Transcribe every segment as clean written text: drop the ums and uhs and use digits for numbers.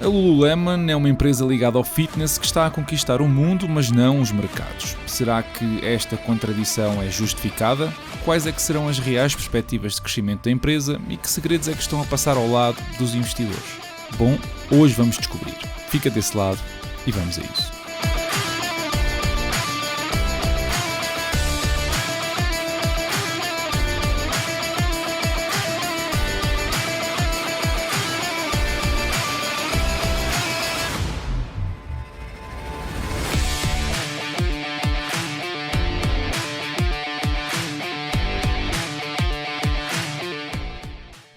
A Lululemon é uma empresa ligada ao fitness que está a conquistar o mundo, mas não os mercados. Será que esta contradição é justificada? Quais é que serão as reais perspectivas de crescimento da empresa e que segredos é que estão a passar ao lado dos investidores? Bom, hoje vamos descobrir. Fica desse lado e vamos a isso.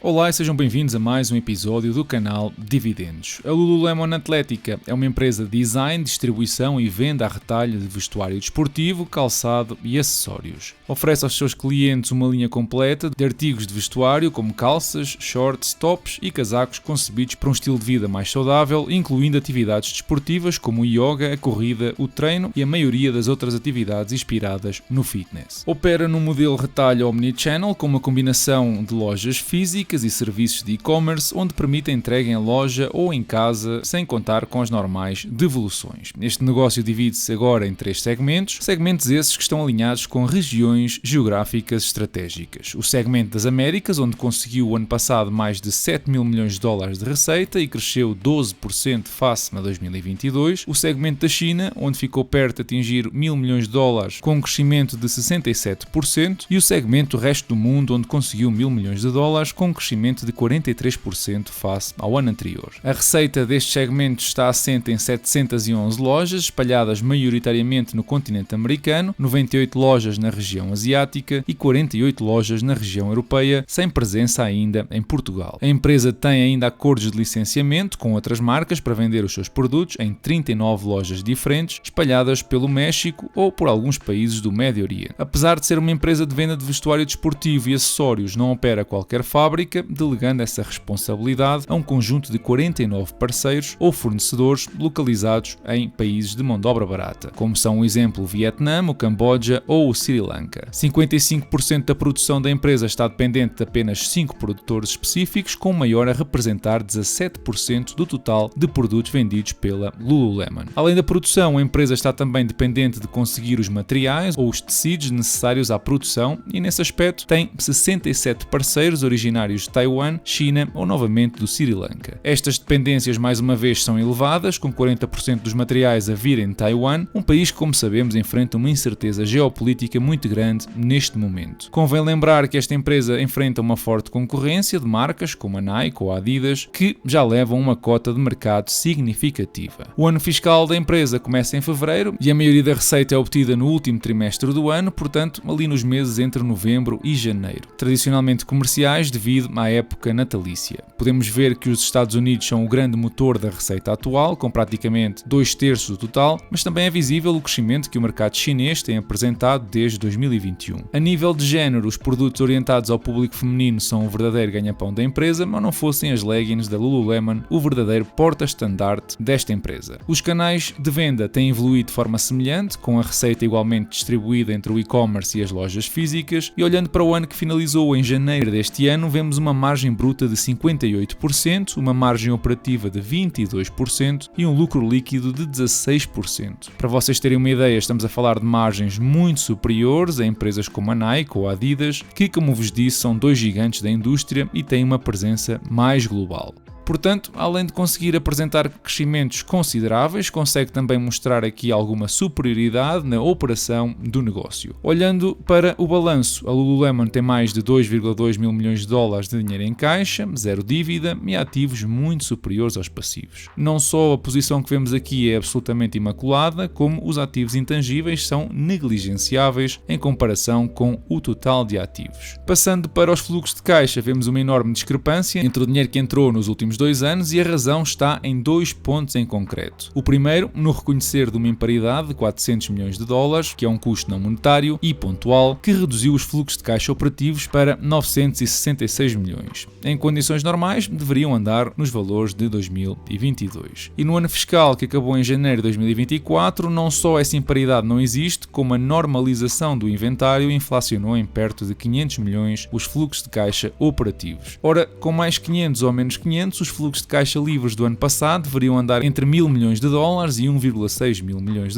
Olá e sejam bem-vindos a mais um episódio do canal Dividendos. A Lululemon Atlética é uma empresa de design, distribuição e venda a retalho de vestuário desportivo, calçado e acessórios. Oferece aos seus clientes uma linha completa de artigos de vestuário como calças, shorts, tops e casacos concebidos para um estilo de vida mais saudável, incluindo atividades desportivas como o yoga, a corrida, o treino e a maioria das outras atividades inspiradas no fitness. Opera num modelo retalho omnichannel com uma combinação de lojas físicas e serviços de e-commerce, onde permite a entrega em loja ou em casa, sem contar com as normais devoluções. Este negócio divide-se agora em 3 segmentos esses que estão alinhados com regiões geográficas estratégicas. O segmento das Américas, onde conseguiu o ano passado mais de 7 mil milhões de dólares de receita e cresceu 12% face a 2022. O segmento da China, onde ficou perto de atingir 1.000 milhões de dólares com um crescimento de 67%. E o segmento do resto do mundo, onde conseguiu 1.000 milhões de dólares com um crescimento de 43% face ao ano anterior. A receita deste segmento está assente em 711 lojas, espalhadas maioritariamente no continente americano, 98 lojas na região asiática e 48 lojas na região europeia, sem presença ainda em Portugal. A empresa tem ainda acordos de licenciamento com outras marcas para vender os seus produtos em 39 lojas diferentes, espalhadas pelo México ou por alguns países do Médio Oriente. Apesar de ser uma empresa de venda de vestuário desportivo e acessórios, não opera qualquer fábrica, delegando essa responsabilidade a um conjunto de 49 parceiros ou fornecedores localizados em países de mão de obra barata, como são o exemplo o Vietnã, o Camboja ou o Sri Lanka. 55% da produção da empresa está dependente de apenas 5 produtores específicos, com o maior a representar 17% do total de produtos vendidos pela Lululemon. Além da produção, a empresa está também dependente de conseguir os materiais ou os tecidos necessários à produção e, nesse aspecto, tem 67 parceiros originários de Taiwan, China ou novamente do Sri Lanka. Estas dependências mais uma vez são elevadas, com 40% dos materiais a virem de Taiwan, um país que, como sabemos, enfrenta uma incerteza geopolítica muito grande neste momento. Convém lembrar que esta empresa enfrenta uma forte concorrência de marcas como a Nike ou a Adidas, que já levam uma cota de mercado significativa. O ano fiscal da empresa começa em fevereiro e a maioria da receita é obtida no último trimestre do ano, portanto, ali nos meses entre novembro e janeiro, tradicionalmente comerciais devido à época natalícia. Podemos ver que os Estados Unidos são o grande motor da receita atual, com praticamente 2/3 do total, mas também é visível o crescimento que o mercado chinês tem apresentado desde 2021. A nível de género, os produtos orientados ao público feminino são o verdadeiro ganha-pão da empresa, mas não fossem as leggings da Lululemon o verdadeiro porta-estandarte desta empresa. Os canais de venda têm evoluído de forma semelhante, com a receita igualmente distribuída entre o e-commerce e as lojas físicas, e olhando para o ano que finalizou em janeiro deste ano, vemos uma margem bruta de 58%, uma margem operativa de 22% e um lucro líquido de 16%. Para vocês terem uma ideia, estamos a falar de margens muito superiores a empresas como a Nike ou a Adidas, que, como vos disse, são 2 gigantes da indústria e têm uma presença mais global. Portanto, além de conseguir apresentar crescimentos consideráveis, consegue também mostrar aqui alguma superioridade na operação do negócio. Olhando para o balanço, a Lululemon tem mais de 2,2 mil milhões de dólares de dinheiro em caixa, 0 dívida e ativos muito superiores aos passivos. Não só a posição que vemos aqui é absolutamente imaculada, como os ativos intangíveis são negligenciáveis em comparação com o total de ativos. Passando para os fluxos de caixa, vemos uma enorme discrepância entre o dinheiro que entrou nos últimos 2 anos e a razão está em 2 pontos em concreto. O primeiro, no reconhecer de uma imparidade de 400 milhões de dólares, que é um custo não monetário e pontual, que reduziu os fluxos de caixa operativos para 966 milhões. Em condições normais, deveriam andar nos valores de 2022. E no ano fiscal, que acabou em janeiro de 2024, não só essa imparidade não existe, como a normalização do inventário inflacionou em perto de 500 milhões os fluxos de caixa operativos. Ora, com mais 500 ou menos 500, os fluxos de caixa livres do ano passado deveriam andar entre $1.000 milhões e $1,6 mil milhões,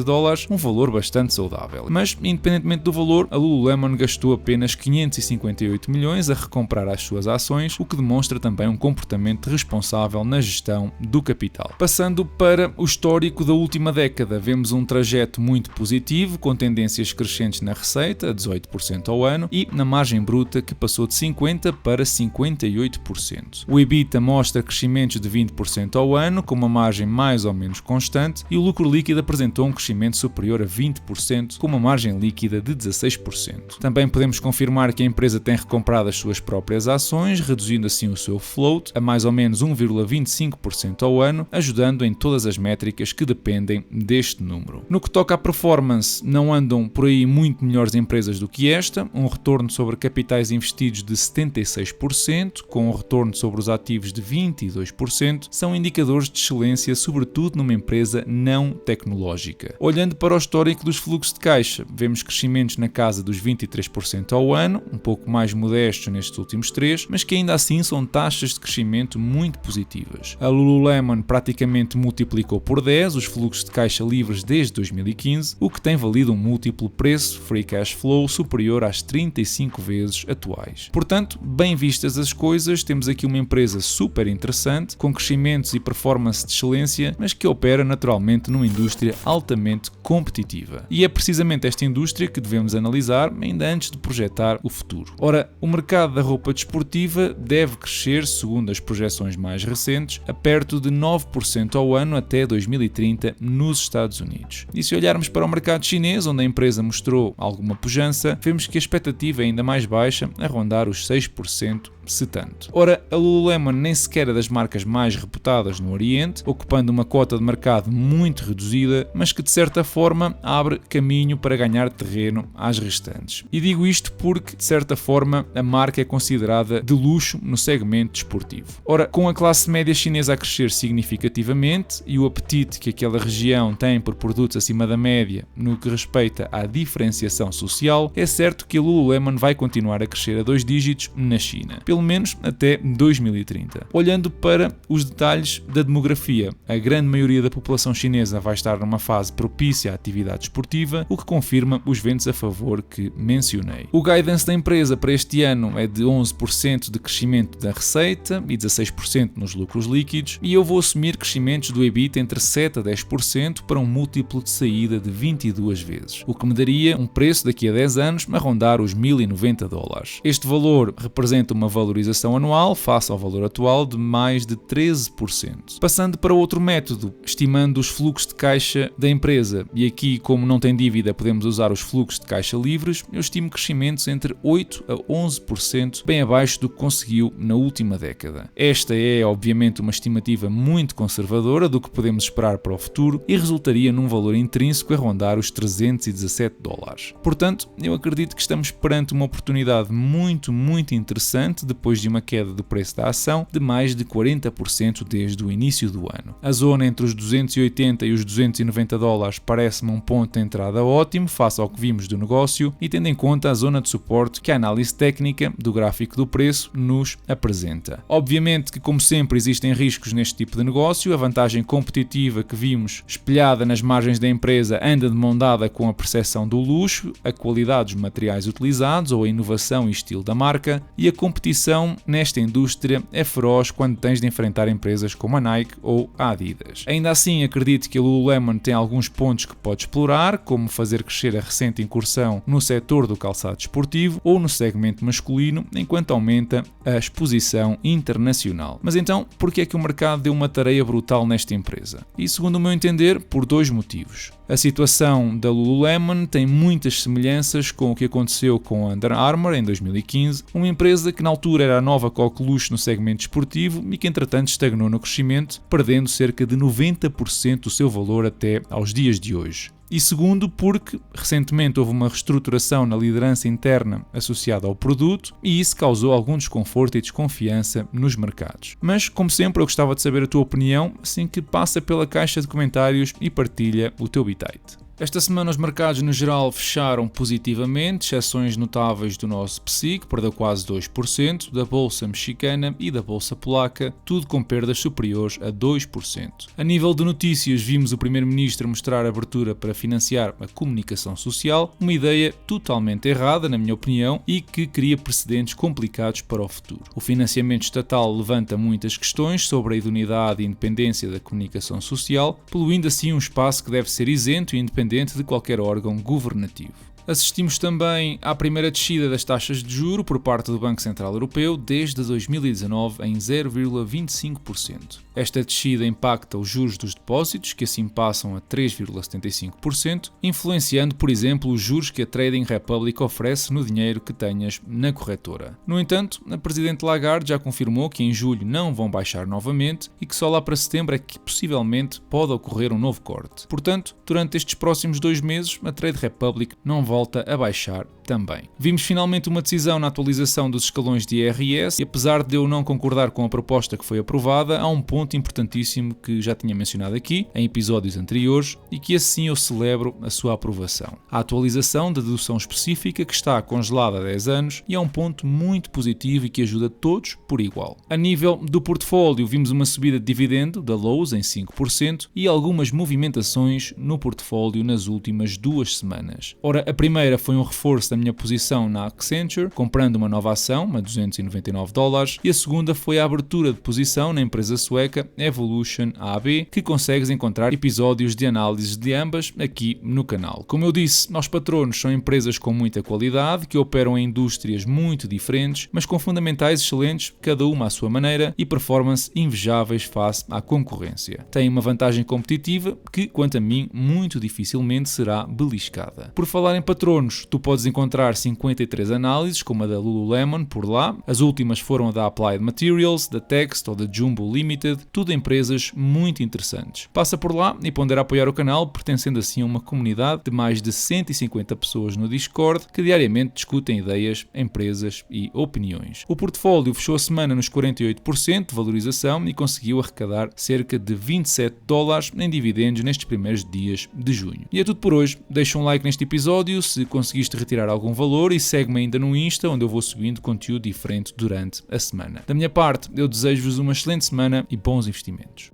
um valor bastante saudável. Mas, independentemente do valor, a Lululemon gastou apenas 558 milhões a recomprar as suas ações, o que demonstra também um comportamento responsável na gestão do capital. Passando para o histórico da última década, vemos um trajeto muito positivo, com tendências crescentes na receita, a 18% ao ano, e na margem bruta, que passou de 50% para 58%. O EBITDA mostra crescimentos de 20% ao ano, com uma margem mais ou menos constante, e o lucro líquido apresentou um crescimento superior a 20%, com uma margem líquida de 16%. Também podemos confirmar que a empresa tem recomprado as suas próprias ações, reduzindo assim o seu float a mais ou menos 1,25% ao ano, ajudando em todas as métricas que dependem deste número. No que toca à performance, não andam por aí muito melhores empresas do que esta, um retorno sobre capitais investidos de 76%, com um retorno sobre os ativos de 22%, são indicadores de excelência, sobretudo numa empresa não tecnológica. Olhando para o histórico dos fluxos de caixa, vemos crescimentos na casa dos 23% ao ano, um pouco mais modestos nestes últimos 3, mas que ainda assim são taxas de crescimento muito positivas. A Lululemon praticamente multiplicou por 10 os fluxos de caixa livres desde 2015, o que tem valido um múltiplo preço-free cash flow superior às 35 vezes atuais. Portanto, bem vistas as coisas, temos aqui uma empresa super interessante, com crescimentos e performance de excelência, mas que opera naturalmente numa indústria altamente competitiva. E é precisamente esta indústria que devemos analisar ainda antes de projetar o futuro. Ora, o mercado da roupa desportiva deve crescer, segundo as projeções mais recentes, a perto de 9% ao ano até 2030 nos Estados Unidos. E se olharmos para o mercado chinês, onde a empresa mostrou alguma pujança, vemos que a expectativa é ainda mais baixa, a rondar os 6%, se tanto. Ora, a Lululemon nem sequer é das marcas mais reputadas no Oriente, ocupando uma cota de mercado muito reduzida, mas que de certa forma abre caminho para ganhar terreno às restantes. E digo isto porque, de certa forma, a marca é considerada de luxo no segmento desportivo. Ora, com a classe média chinesa a crescer significativamente e o apetite que aquela região tem por produtos acima da média no que respeita à diferenciação social, é certo que a Lululemon vai continuar a crescer a 2 dígitos na China, pelo menos até 2030. Olhando para os detalhes da demografia, a grande maioria da população chinesa vai estar numa fase propícia à atividade esportiva, o que confirma os ventos a favor que mencionei. O guidance da empresa para este ano é de 11% de crescimento da receita e 16% nos lucros líquidos, e eu vou assumir crescimentos do EBITDA entre 7% a 10% para um múltiplo de saída de 22 vezes, o que me daria um preço daqui a 10 anos a rondar os $1.090. Este valor representa uma valorização anual face ao valor atual de mais de 13%. Passando para outro método, estimando os fluxos de caixa da empresa, e aqui, como não tem dívida, podemos usar os fluxos de caixa livres, eu estimo crescimentos entre 8% a 11%, bem abaixo do que conseguiu na última década. Esta é, obviamente, uma estimativa muito conservadora do que podemos esperar para o futuro e resultaria num valor intrínseco a rondar os $317. Portanto, eu acredito que estamos perante uma oportunidade muito interessante depois de uma queda do preço da ação de mais de 40% desde o início do ano. A zona entre os $280 e os $290 parece-me um ponto de entrada ótimo face ao que vimos do negócio e tendo em conta a zona de suporte que a análise técnica do gráfico do preço nos apresenta. Obviamente que, como sempre, existem riscos neste tipo de negócio. A vantagem competitiva que vimos espelhada nas margens da empresa anda de mão dada com a percepção do luxo, a qualidade dos materiais utilizados ou a inovação e estilo da marca, e a competição nesta indústria é feroz quando tens de enfrentar empresas como a Nike ou a Adidas. Ainda assim, acredito que a Lululemon tem alguns pontos que pode explorar, como fazer crescer a recente incursão no setor do calçado desportivo ou no segmento masculino, enquanto aumenta a exposição internacional. Mas então, por que é que o mercado deu uma tareia brutal nesta empresa? E segundo o meu entender, por 2 motivos. A situação da Lululemon tem muitas semelhanças com o que aconteceu com a Under Armour em 2015, uma empresa que na altura era a nova coqueluche no segmento desportivo e que entretanto estagnou no crescimento, perdendo cerca de 90% do seu valor até aos dias de hoje. E segundo, porque recentemente houve uma reestruturação na liderança interna associada ao produto e isso causou algum desconforto e desconfiança nos mercados. Mas, como sempre, eu gostava de saber a tua opinião, assim que passa pela caixa de comentários e partilha o teu bitite. Esta semana os mercados no geral fecharam positivamente, exceções notáveis do nosso PSI, que perdeu quase 2%, da Bolsa Mexicana e da Bolsa Polaca, tudo com perdas superiores a 2%. A nível de notícias, vimos o Primeiro-Ministro mostrar abertura para financiar a comunicação social, uma ideia totalmente errada, na minha opinião, e que cria precedentes complicados para o futuro. O financiamento estatal levanta muitas questões sobre a idoneidade e independência da comunicação social, poluindo assim um espaço que deve ser isento e independente de qualquer órgão governativo. Assistimos também à primeira descida das taxas de juro por parte do Banco Central Europeu desde 2019 em 0,25%. Esta descida impacta os juros dos depósitos, que assim passam a 3,75%, influenciando, por exemplo, os juros que a Trading Republic oferece no dinheiro que tenhas na corretora. No entanto, a Presidente Lagarde já confirmou que em julho não vão baixar novamente e que só lá para setembro é que possivelmente pode ocorrer um novo corte. Portanto, durante estes próximos 2 meses, a Trade Republic não volta a baixar também. Vimos finalmente uma decisão na atualização dos escalões de IRS e apesar de eu não concordar com a proposta que foi aprovada, há um ponto importantíssimo que já tinha mencionado aqui em episódios anteriores e que assim eu celebro a sua aprovação. A atualização da dedução específica que está congelada há 10 anos e é um ponto muito positivo e que ajuda todos por igual. A nível do portfólio, vimos uma subida de dividendo da Lowe's em 5% e algumas movimentações no portfólio nas últimas 2 semanas. Ora, a primeira foi um reforço da minha posição na Accenture, comprando uma nova ação, a $299, e a segunda foi a abertura de posição na empresa sueca Evolution AB, que consegues encontrar episódios de análises de ambas aqui no canal. Como eu disse, aos patronos são empresas com muita qualidade, que operam em indústrias muito diferentes, mas com fundamentais excelentes, cada uma à sua maneira, e performance invejáveis face à concorrência. Têm uma vantagem competitiva que, quanto a mim, muito dificilmente será beliscada. Por falar em patronos, tu podes encontrar 53 análises, como a da Lululemon por lá. As últimas foram a da Applied Materials, da Text ou da Jumbo Limited, tudo empresas muito interessantes. Passa por lá e pondera apoiar o canal, pertencendo assim a uma comunidade de mais de 150 pessoas no Discord que diariamente discutem ideias, empresas e opiniões. O portfólio fechou a semana nos 48% de valorização e conseguiu arrecadar cerca de $27 em dividendos nestes primeiros dias de junho. E é tudo por hoje. Deixa um like neste episódio se conseguiste retirar algum valor e segue-me ainda no Insta, onde eu vou subindo conteúdo diferente durante a semana. Da minha parte, eu desejo-vos uma excelente semana e bons investimentos.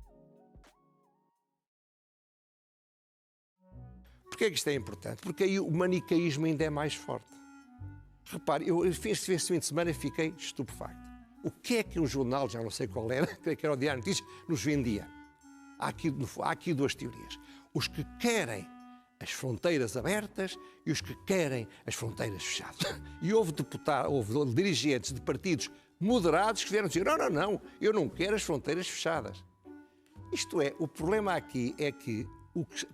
Porquê é que isto é importante? Porque aí o manicaísmo ainda é mais forte. Repare, eu este fim de semana fiquei estupefacto. O que é que um jornal, já não sei qual era, que era o Diário de Notícias, nos vendia? Há aqui 2 teorias. Os que querem as fronteiras abertas e os que querem as fronteiras fechadas. E houve dirigentes de partidos moderados que vieram dizer, não, eu não quero as fronteiras fechadas. Isto é, o problema aqui é que,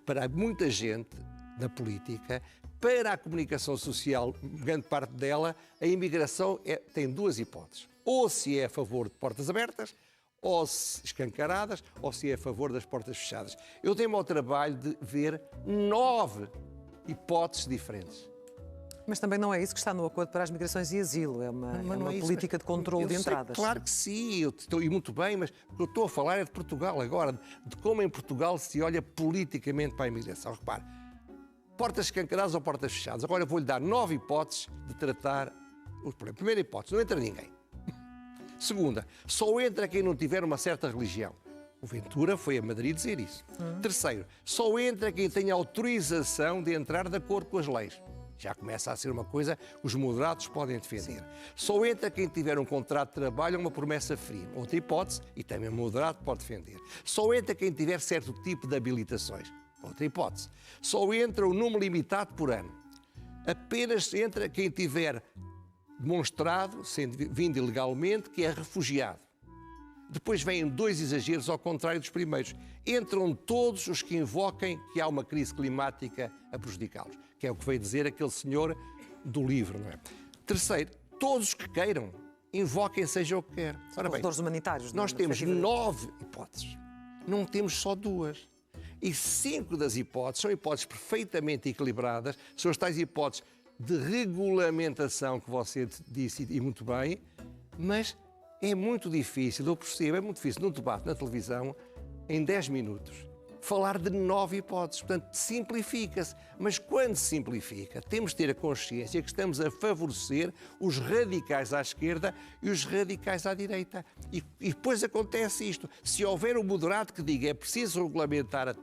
para muita gente na política, para a comunicação social, grande parte dela, a imigração tem 2 hipóteses. Ou se é a favor de portas abertas, ou escancaradas, ou se é a favor das portas fechadas. Eu dei-me ao trabalho de ver 9 hipóteses diferentes. Mas também não é isso que está no Acordo para as Migrações e Asilo, é uma política de controle de entradas. Claro que sim, e muito bem, mas o que eu estou a falar é de Portugal agora, de como em Portugal se olha politicamente para a imigração. Repare, portas escancaradas ou portas fechadas. Agora eu vou-lhe dar 9 hipóteses de tratar o problema. Primeira hipótese, não entra ninguém. Segunda, só entra quem não tiver uma certa religião. O Ventura foi a Madrid dizer isso. Terceiro, só entra quem tem autorização de entrar de acordo com as leis. Já começa a ser uma coisa que os moderados podem defender. Só entra quem tiver um contrato de trabalho ou uma promessa firme. Outra hipótese, e também o moderado pode defender. Só entra quem tiver certo tipo de habilitações. Outra hipótese. Só entra um número limitado por ano. Apenas entra quem tiver demonstrado, sendo vindo ilegalmente, que é refugiado. Depois vêm 2 exageros ao contrário dos primeiros. Entram todos os que invoquem que há uma crise climática a prejudicá-los, que é o que veio dizer aquele senhor do livro, não é? Terceiro, todos os que queiram, invoquem seja o que quer. Ora bem, humanitários, nós temos 9 hipóteses, não temos só 2. E 5 das hipóteses são hipóteses perfeitamente equilibradas, são as tais hipóteses de regulamentação que você disse e muito bem, mas é muito difícil, eu percebo, é muito difícil num debate na televisão, em 10 minutos, falar de 9 hipóteses. Portanto, simplifica-se. Mas quando se simplifica, temos de ter a consciência que estamos a favorecer os radicais à esquerda e os radicais à direita. E depois acontece isto. Se houver um moderado que diga é preciso regulamentar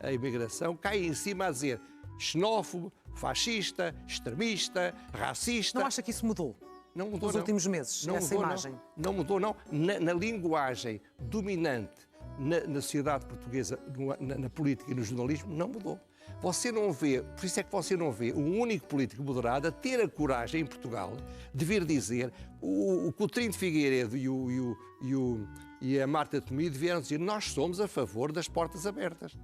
a imigração, cai em cima a dizer xenófobo, fascista, extremista, racista. Não acha que isso mudou? Não mudou, nos últimos meses, essa imagem? Não mudou, não. Na linguagem dominante na sociedade portuguesa, na política e no jornalismo, não mudou. Você não vê, por isso é que você não vê um único político moderado a ter a coragem em Portugal de vir dizer o Coutinho de Figueiredo e a Marta Temido vieram dizer nós somos a favor das portas abertas.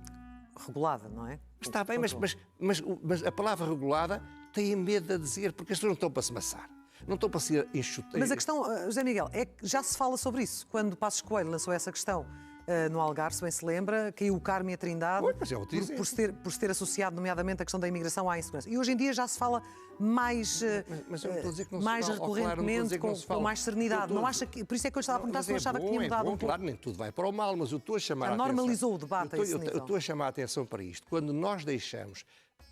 Regulada, não é? Está bem, mas a palavra regulada tem medo de dizer, porque as pessoas não estão para se maçar. Não estou para ser enxuteiro. Mas a questão, José Miguel, é que já se fala sobre isso. Quando Passos Coelho lançou essa questão no Algarve, se bem se lembra, caiu o Carme e a Trindade por se ter associado, nomeadamente, a questão da imigração à insegurança. E hoje em dia já se fala mais, mais recorrentemente, com mais serenidade. Não acha que, por isso é que eu estava a perguntar se não achava que tinha mudado um pouco. Claro, nem tudo vai para o mal, mas eu estou a chamar a atenção. Normalizou o debate a esse nível. Eu estou a chamar a atenção para isto. Quando nós deixamos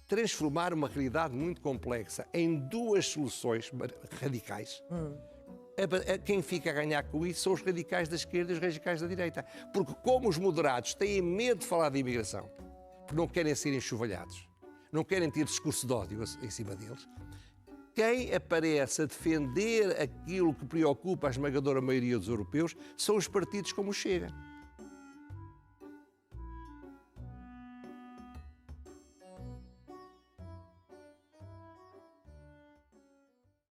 transformar uma realidade muito complexa em 2 soluções radicais, quem fica a ganhar com isso são os radicais da esquerda e os radicais da direita. Porque como os moderados têm medo de falar de imigração, porque não querem ser enxovalhados, não querem ter discurso de ódio em cima deles, quem aparece a defender aquilo que preocupa a esmagadora maioria dos europeus são os partidos como o Chega.